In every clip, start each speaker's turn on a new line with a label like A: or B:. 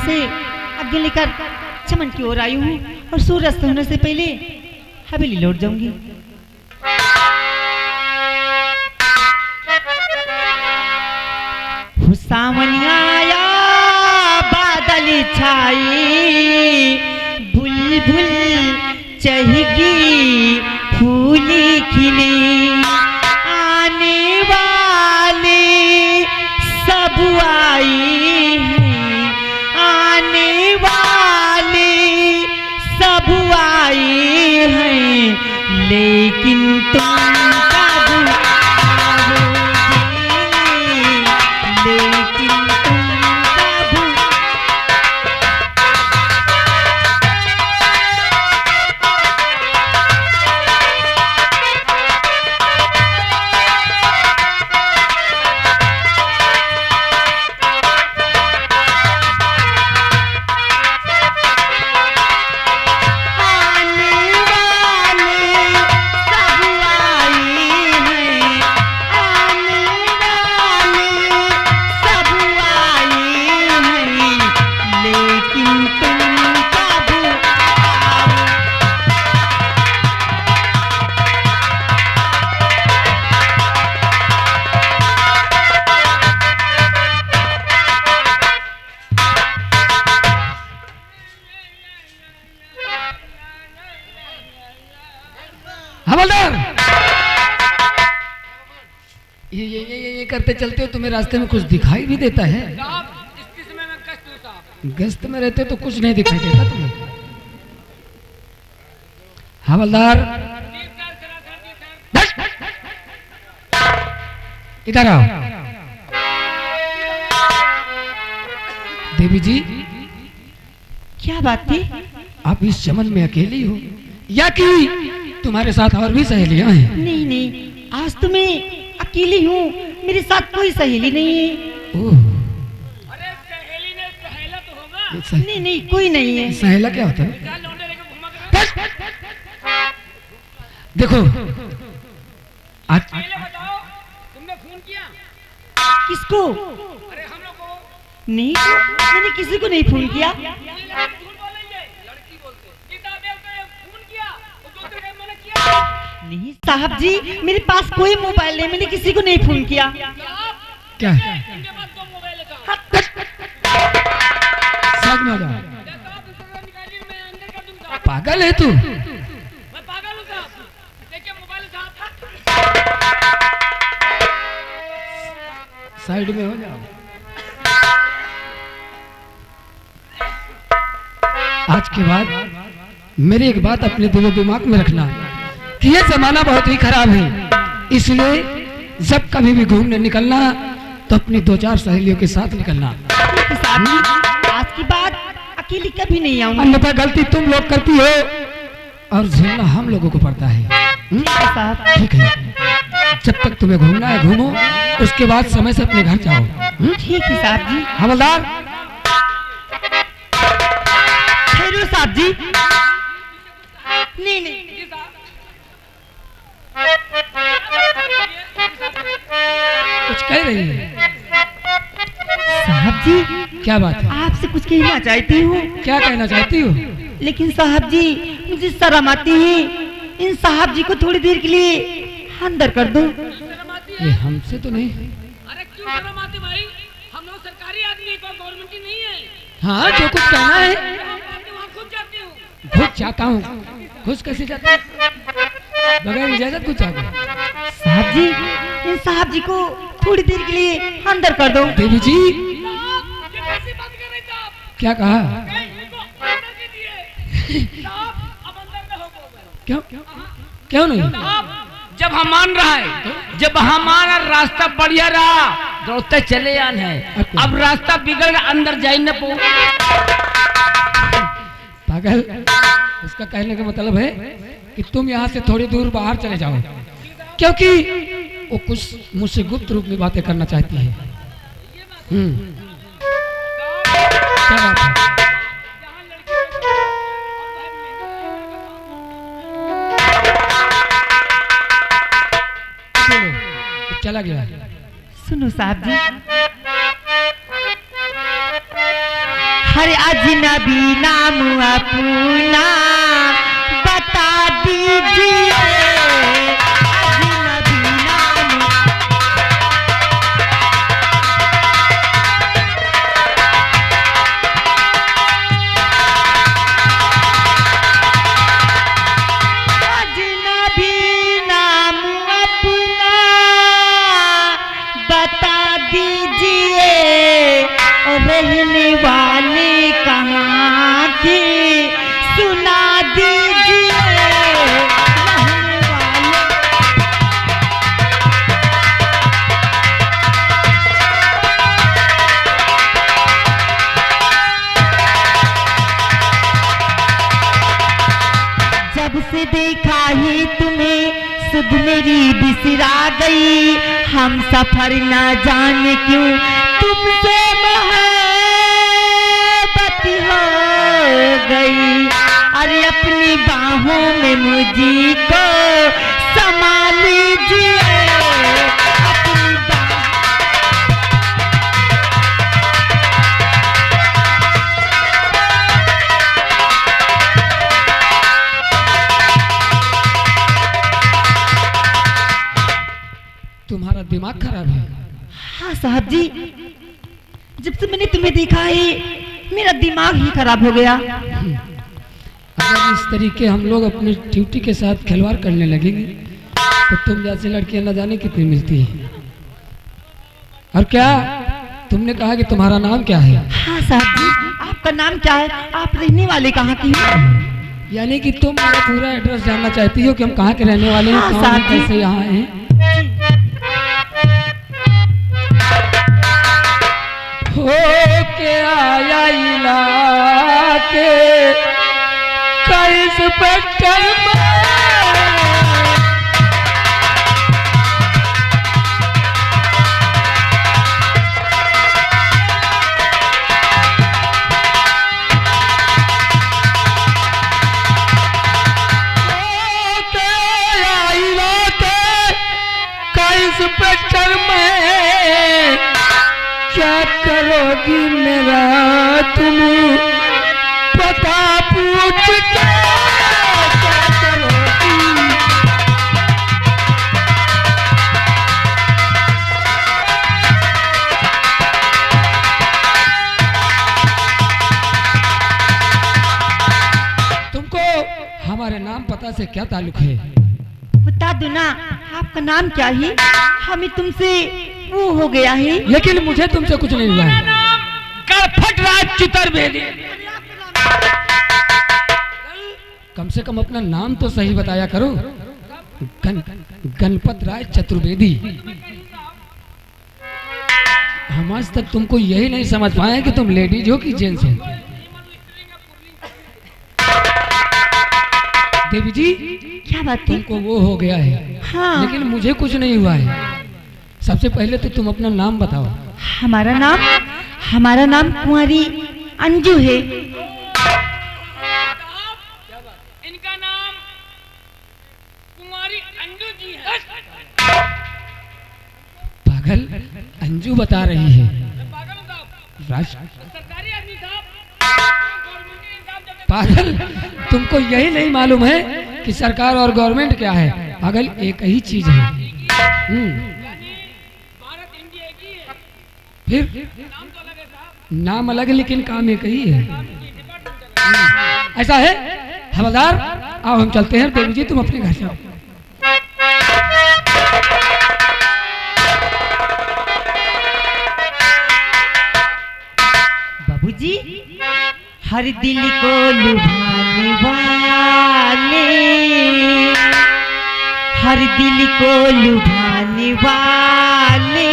A: से आज्ञा लेकर चमन की ओर आई हूँ और सूर्यास्त होने से पहले हवेली लौट जाऊंगी। सावन आया बादल छाई, बुलबुल चहकी फूल खिले, आने वाले सब आए हैं, आने वाले सब आए हैं, लेकिन तुम कब
B: ये करते चलते हो, तुम्हें रास्ते में कुछ दिखाई भी देता है?
C: इस समय में
B: गश्त में रहते तो कुछ नहीं दिखाई देता तुम्हें। हवलदार इधर आओ। देवी जी,
A: क्या बात थी?
B: आप इस चमन में अकेली हो या कि तुम्हारे साथ और भी सहेलियां हैं?
A: नहीं नहीं, आज तो मैं अकेली हूँ, मेरे साथ कोई सहेली नहीं है।
C: अरे सहेली ने सहेला तो होगा।
A: नहीं नहीं, कोई नहीं है।
B: सहेला क्या होता है? देखो आज
C: बताओ, तुमने फोन किया?
A: किसको?
C: अरे हम लोग को।
A: नहीं, मैंने किसी को नहीं फोन किया। नहीं साहब जी, मेरे पास कोई मोबाइल नहीं, मैंने किसी को नहीं फोन किया।
B: क्या है? समझ में आ गया? पागल है तू? साइड में हो जाओ। आज के बाद मेरी एक बात अपने दिलो दिमाग में रखना कि ये जमाना बहुत ही खराब है, इसलिए जब कभी भी घूमने निकलना तो अपनी 2-4 सहेलियों के साथ निकलना।
A: आज की बात अकेली कभी नहीं आऊंगी।
B: अन्यथा गलती तुम लोग करती हो और झेलना हम लोगों को पड़ता है। ठीक है, जब तक तुम्हें घूमना है घूमो, उसके बाद समय से अपने घर जाओ।
A: ठीक है साहब जी।
B: हवलदार
A: साहब जी। नहीं नहीं,
B: कुछ कह रही है?
A: साहब जी
B: क्या बात है?
A: आपसे कुछ कहना चाहती हूँ।
B: क्या कहना चाहती हो?
A: लेकिन साहब जी मुझे शर्म आती है, इन साहब जी को थोड़ी देर के लिए अंदर कर दो।
B: ये हमसे तो नहीं।
C: अरे क्यों शर्म आती भाई? हम लोग सरकारी आदमी, कोई गवर्नमेंट की नहीं है।
B: हाँ, जो कुछ कहना है
C: खुद जाती हूँ।
B: खुद चाहता हूँ। खुश कैसे जाता है? बगैर इजाजत कुछ चाहता हूँ।
A: साहब जी, इन साहब जी को थोड़ी देर के लिए अंदर कर दो।
B: देवी जी क्या कहा? क्यों क्यों नहीं?
C: जब हम मान रहा है, जब हमारा रास्ता बढ़िया रहा दौड़ते चले आन है, अब रास्ता बिगड़ गया, अंदर जा न पो।
B: पागल, उसका कहने का मतलब है कि तुम यहाँ से थोड़ी दूर बाहर चले जाओ, क्योंकि वो कुछ मुझसे गुप्त रूप में बातें करना चाहती है। क्या बात है? चला गया।
A: सुनो साहब जी, हरे अजनबी नाम अपना बता दीजिए। अजनबी नाम अजनबी नाम अपना बता दीजिए। और रहने वाले कहाँ के सुना दीजिए। रहने वाले जब से देखा ही तुम्हें सुध मेरी बिसरा गई। हम सफर न जाने क्यों तुमसे मोहब्बत हो गई। अरे अपनी बाहों में मुझी को समा लीजिए। अपनी बाहों
B: तुम्हारा दिमाग खराब है।
A: हाँ साहब जी, जब से मैंने तुम्हें देखा है मेरा दिमाग ही खराब हो गया।
B: अगर इस तरीके हम लोग अपनी ड्यूटी के साथ खिलवाड़ करने लगेंगे तो तुम जैसे लड़कियां न जाने कितनी मिलती हैं। और क्या तुमने कहा कि तुम्हारा नाम क्या है?
A: हाँ साहब जी, आपका नाम क्या है? आप रहने वाले कहाँ की हैं?
B: यानी कि तुम मेरा पूरा एड्रेस जानना चाहती हो कि हम कहाँ के रहने वाले हैं,
A: हाँ,
B: कौन
A: साहब जी।
B: कैसे यहाँ हैं? हो के आया इलाके कैस पट्टर इंस्पेक्टर में क्या करोगी मेरा तुम पता पूछ के क्या करोगी? तुमको हमारे नाम पता से क्या ताल्लुक है?
A: बता दो ना, आपका नाम क्या है? हमें तुमसे वो हो गया है।
B: लेकिन मुझे तुमसे कुछ नहीं हुआ है।
C: करफट राज चतुर्वेदी।
B: कम से कम अपना नाम तो सही बताया करो। गणपत राय चतुर्वेदी। हम आज तक तुमको यही नहीं समझ पाए कि तुम लेडीज हो कि जेंट्स हो। देवी जी,
A: क्या बात है?
B: तुमको वो हो गया है,
A: हाँ।
B: लेकिन मुझे कुछ नहीं हुआ है। सबसे पहले तो तुम अपना नाम बताओ।
A: हमारा नाम कुंवारी अंजू है।
C: इनका नाम कुमारी अंजू जी है।
B: पागल, अंजू बता रही है।
C: सरकारी आदमी साहब।
B: पागल, तुमको यही नहीं मालूम है कि सरकार और गवर्नमेंट क्या है? पागल, एक ही चीज है।
C: भारत इंडिया की है।
B: फिर
C: नाम तो अलग है साहब।
B: नाम अलग है लेकिन काम एक ही है। ऐसा है हवलदार, आओ हम चलते हैं। देवी जी, तुम अपने घर जाओ।
A: बाबूजी, हर दिल को लुभाने वाले, हर दिल को लुभाने वाले,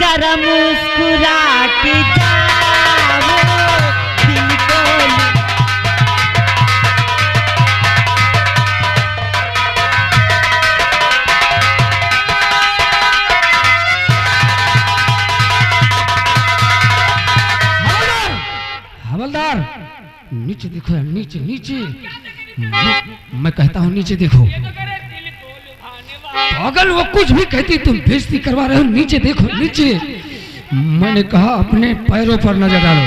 A: जरा मुस्कुरा के जाओ। दिल को
B: हवलदार, नीचे देखो यार, नीचे नीचे। मैं कहता हूँ नीचे देखो। पागल, वो कुछ भी कहती, तुम बेइज्जती करवा रहे हो। नीचे देखो, नीचे। मैंने कहा अपने पैरों पर नजर डालो।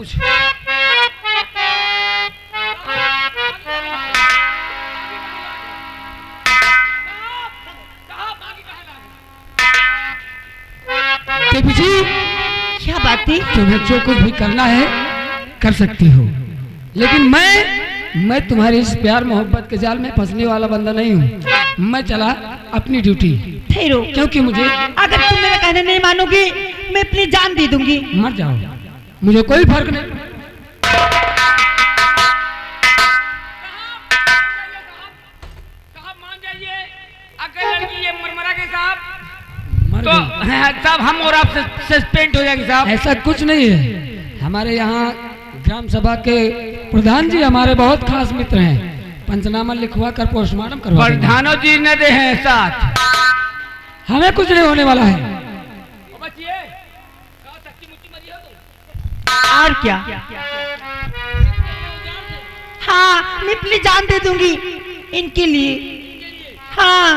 B: सचमुच। देवी जी,
A: क्या बात थी?
B: तुम्हें जो कुछ भी करना है कर सकती हो, लेकिन मैं तुम्हारी इस प्यार मोहब्बत के जाल में फंसने वाला बंदा नहीं हूँ। मैं चला अपनी ड्यूटी,
A: ठहरो,
B: क्योंकि मुझे
A: अगर तुम मेरा कहना नहीं मानोगी मैं अपनी जान दे दूंगी।
B: मर जाओ, मुझे कोई फर्क नहीं।
C: अगर लड़की ये मरमरा के साहब
B: मर
C: तो
B: गई।
C: साहब हम और आप सस्पेंड हो जाएंगे साहब।
B: ऐसा कुछ नहीं है। हमारे यहाँ ग्राम सभा के प्रधान जी हमारे बहुत खास मित्र हैं। पंचनामा लिखवा कर पोस्टमार्टम करवा देंगे।
C: प्रधानो जी न दे हैं साथ।
B: हमें कुछ नहीं होने वाला है।
A: और क्या? हाँ, मैं अपनी जान दे दूंगी इनके लिए। हाँ,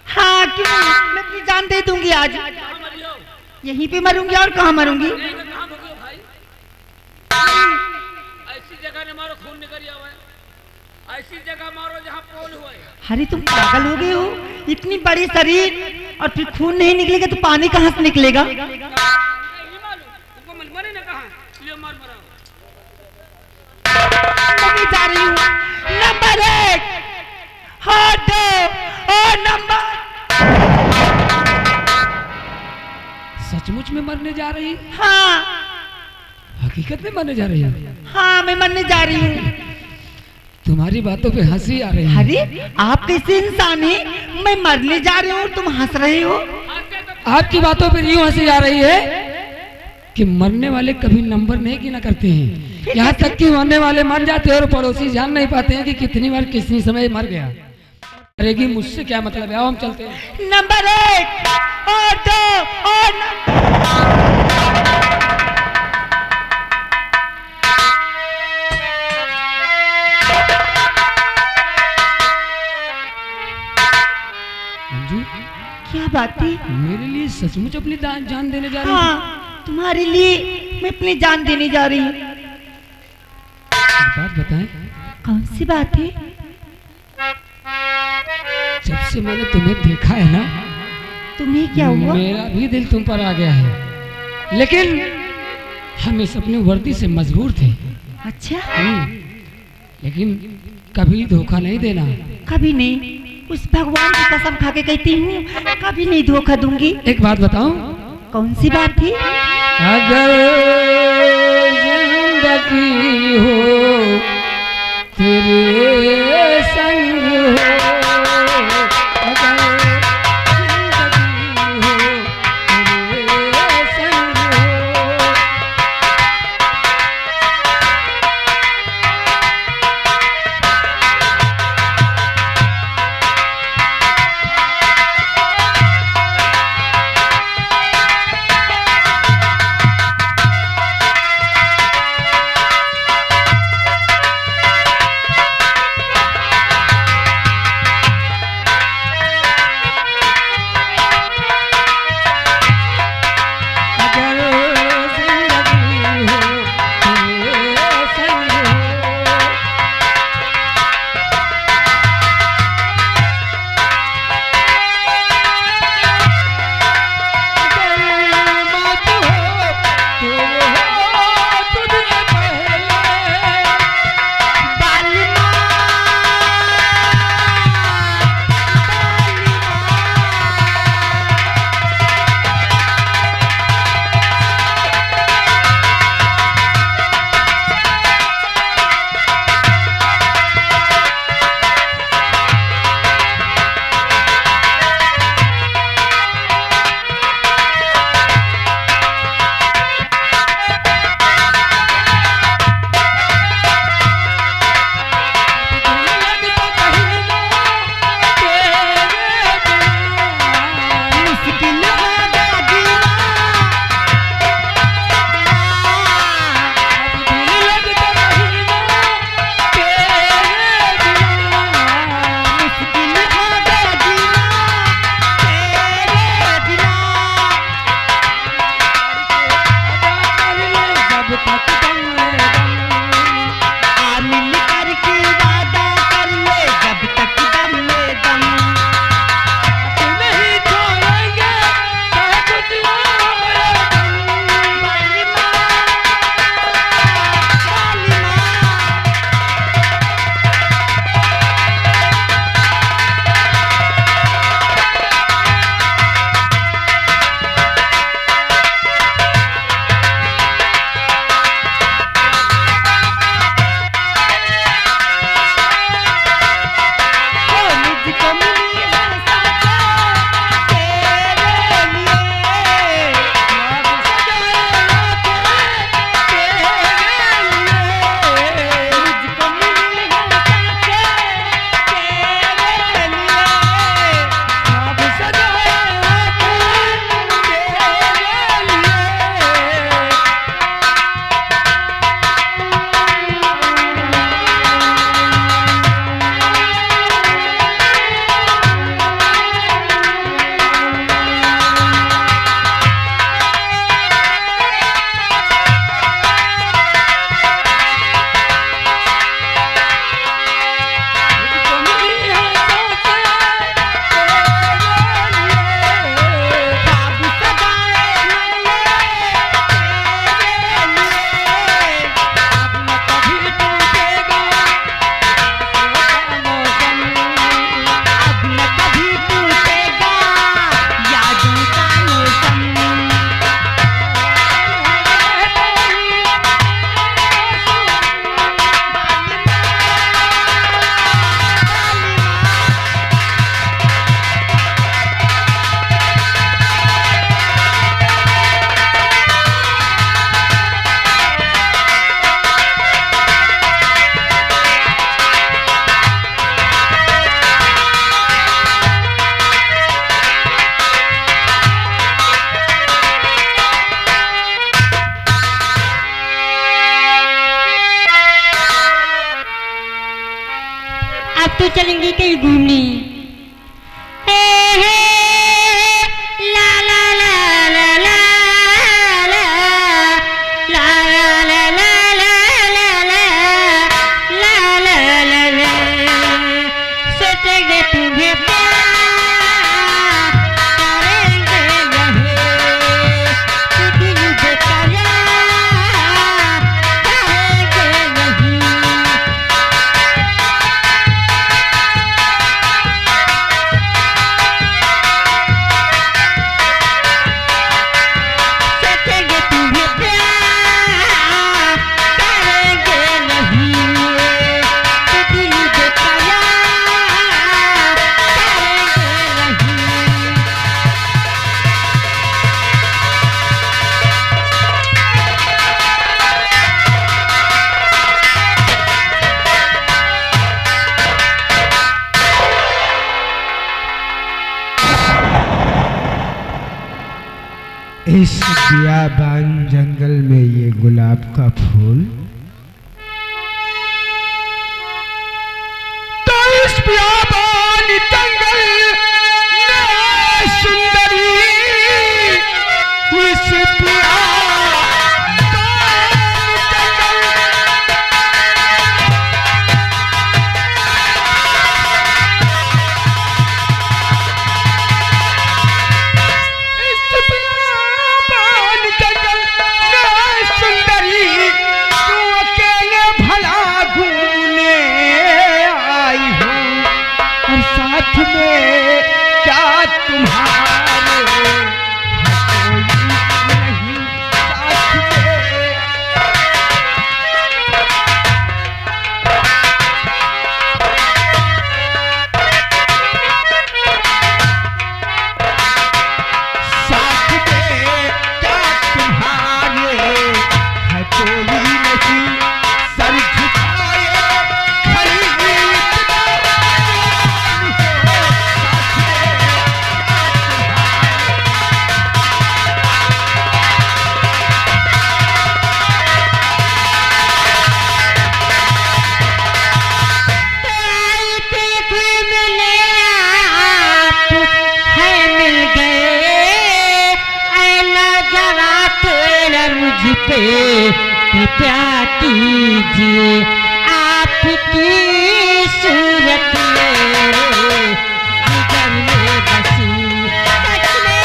A: हाँ, क्यों? मैं अपनी जान दे दूंगी आज। यहीं पे मरूंगी, और कहाँ मरूंगी?
C: ऐसी जगह न मारो, खून निकल आवे। ऐसी जगह मारो जहाँ पोल हुआ है।
A: अरे तुम पागल हो गए हो? इतनी बड़ी शरीर और फिर खून नहीं निकलेगा तो पानी कहाँ से निकलेगा?
C: नहीं मालूम तुमको मरे न कहाँ लियो मार मरा।
A: मैं जा रही हूँ। नंबर 1 हट और नंबर।
B: सचमुच में मरने जा रही है?
A: हाँ,
B: हकीकत में मरने जा रही है?
A: हाँ, मैं मरने जा रही हूँ।
B: तुम्हारी बातों पे हंसी आ रही है।
A: अरे आप कैसे इंसान हैं? मैं मरने जा रही हूँ, तुम हंस रहे हो।
B: आपकी बातों पे यूं हंसी आ रही है कि मरने वाले कभी नंबर नहीं गिना करते हैं। यहाँ तक कि मरने वाले मर जाते हैं और पड़ोसी जान नहीं पाते हैं कि कितनी बार कितनी समय मर गया। अरेगी मुझसे क्या मतलब है? आओ हम चलते हैं।
A: नंबर 1 और 2 और
B: अंजू,
A: क्या बात थी?
B: मेरे लिए सचमुच अपनी जान देने जा रही है?
A: हाँ, तुम्हारे लिए मैं अपनी जान देने जा रही हूँ।
B: एक बात बताएं,
A: कौन सी बात है?
B: जब से मैंने तुम्हें देखा है ना,
A: तुम्हें क्या हुआ?
B: मेरा भी दिल तुम पर आ गया है, लेकिन हम इस अपनी वर्दी से मजबूर थे।
A: अच्छा,
B: लेकिन कभी धोखा नहीं देना।
A: कभी नहीं। उस भगवान की कसम खा के कहती हूँ, कभी नहीं धोखा दूंगी।
B: एक बात बताऊं,
A: कौन सी बात थी?
B: अगर जिंदगी हो तेरे संग हो, अगर जिंदगी हो तेरे संग हो,
A: अब तो चलेंगे कहीं घूमने। हे हे ला ला ला ला ला ला ला ला ला ला ला ला ला ला सोचेंगे तुम्हें प्यार करेंगे नहीं दिल बेकरार करेंगे नहीं। सोचेंगे तुम्हें प्यार करेंगे नहीं दिल बेकरार करेंगे नहीं।
D: इस बियाबान जंगल में ये गुलाब का फूल,
B: तो इस बियाबान जंगल में सुंदरी इस बियाबान जंगल इस बियाबान जंगल में सुंदरी तू अकेले भला घूमने आई हो और साथ में क्या तुम्हारे कोई नहीं साथ में। साथ में क्या तुम्हारे है कोई नहीं सर झुकाए खड़ी
A: मुझ पे कृपा कीजिए आपकी सूरत मेरे जिगर में बसी। सच में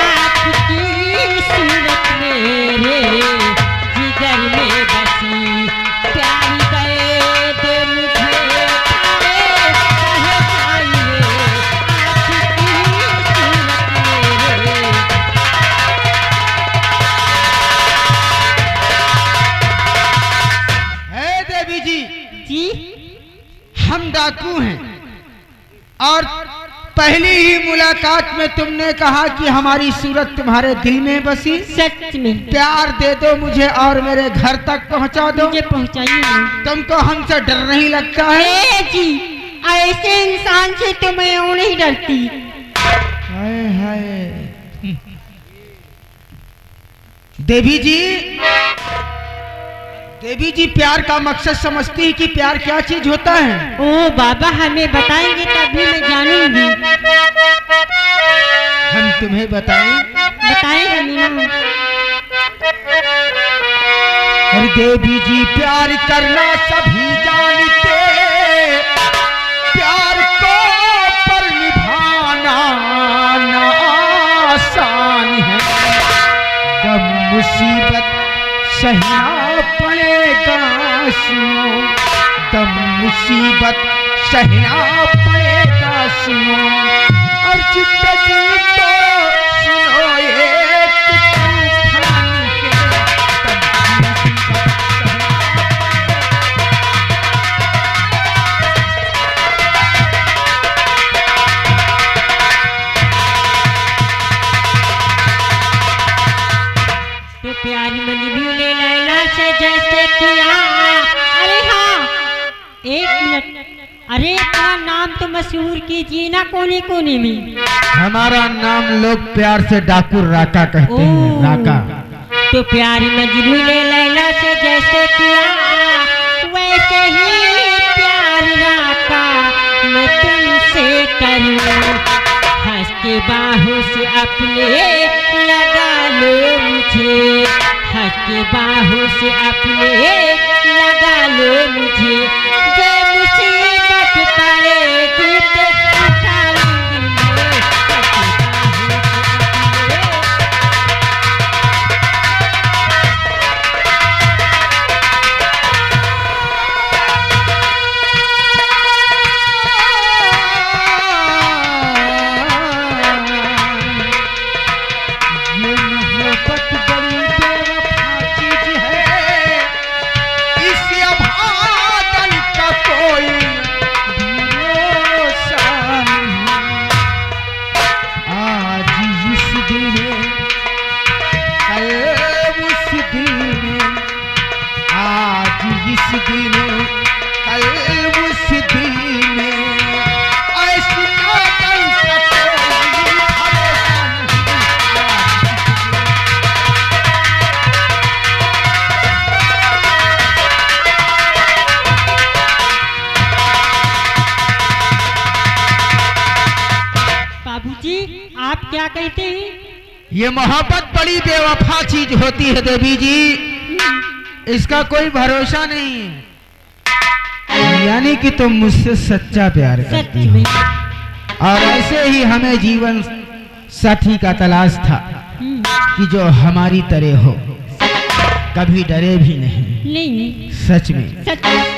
A: आपकी सूरत मेरे जिगर में बसी। प्यारी गए दे मुझे तारे कहे जाइए आपकी सूरत मेरे।
D: है देवी जी,
A: जी
D: हम डाकू हैं और पहली ही मुलाकात में तुमने कहा कि हमारी सूरत तुम्हारे दिल में बसी।
A: सच में
D: प्यार दे दो मुझे और मेरे घर तक पहुंचा दो।
A: मुझे पहुंचाइए ना।
D: तुमको हमसे डर नहीं लगता है?
A: ए जी ऐसे इंसान से तो मैं यूं नहीं डरती।
D: हाय हाय देवी जी, देवी जी प्यार का मकसद समझती है कि प्यार क्या चीज होता है?
A: ओ बाबा हमें बताएंगे तभी मैं जानूंगी।
D: हम तुम्हें बताएं?
A: बताएं हमें ना।
D: और देवी जी प्यार करना सभी जानते, प्यार को पर निभाना ना आसान है। जब मुसीबत सहना पड़ेगा सुनो, तब मुसीबत सहना पड़ेगा सुनो। और जिंदगी तो सुनो एक तूफान के, तब मुसीबत
A: तो प्यारी मनी भी ले लैला से जैसे किया। अरे हाँ एक मिनट, अरे इतना नाम तो मशहूर कीजिए ना कोने कोने में।
D: हमारा नाम लोग प्यार से डाकू राका कहते हैं।
A: ओह।
D: राका।
A: तो प्यारी मजनू ने लैला से जैसे किया वैसे ही प्यार राका मैं तुमसे करूं। हंस के बाहों से अपने लगा लो मुझे, हंस के बाहों से अपने लगा लो मुझे। जो मुसीबत पड़ेगी तो उठा लूंगी मैं, हंस के बाहों से अपने।
D: ये मोहब्बत बड़ी बेवफा चीज है, इस अभागन का कोई भरोसा नहीं। आज इस दिल में, कल उस दिल में, आज इस दिल में, कल उस दिल में, ऐसी कागन का कोई भरोसा नहीं।
A: बाबूजी आप क्या कहते हैं?
D: ये मोहब्बत बड़ी बेवफा चीज होती है देवी जी, इसका कोई भरोसा नहीं है। यानी कि तुम मुझसे सच्चा प्यार
A: सच
D: करती
A: में।
D: हो और ऐसे ही हमें जीवन साथी का तलाश था कि जो हमारी तरह हो, कभी डरे भी नहीं।
A: नहीं
D: सच में
A: सच में।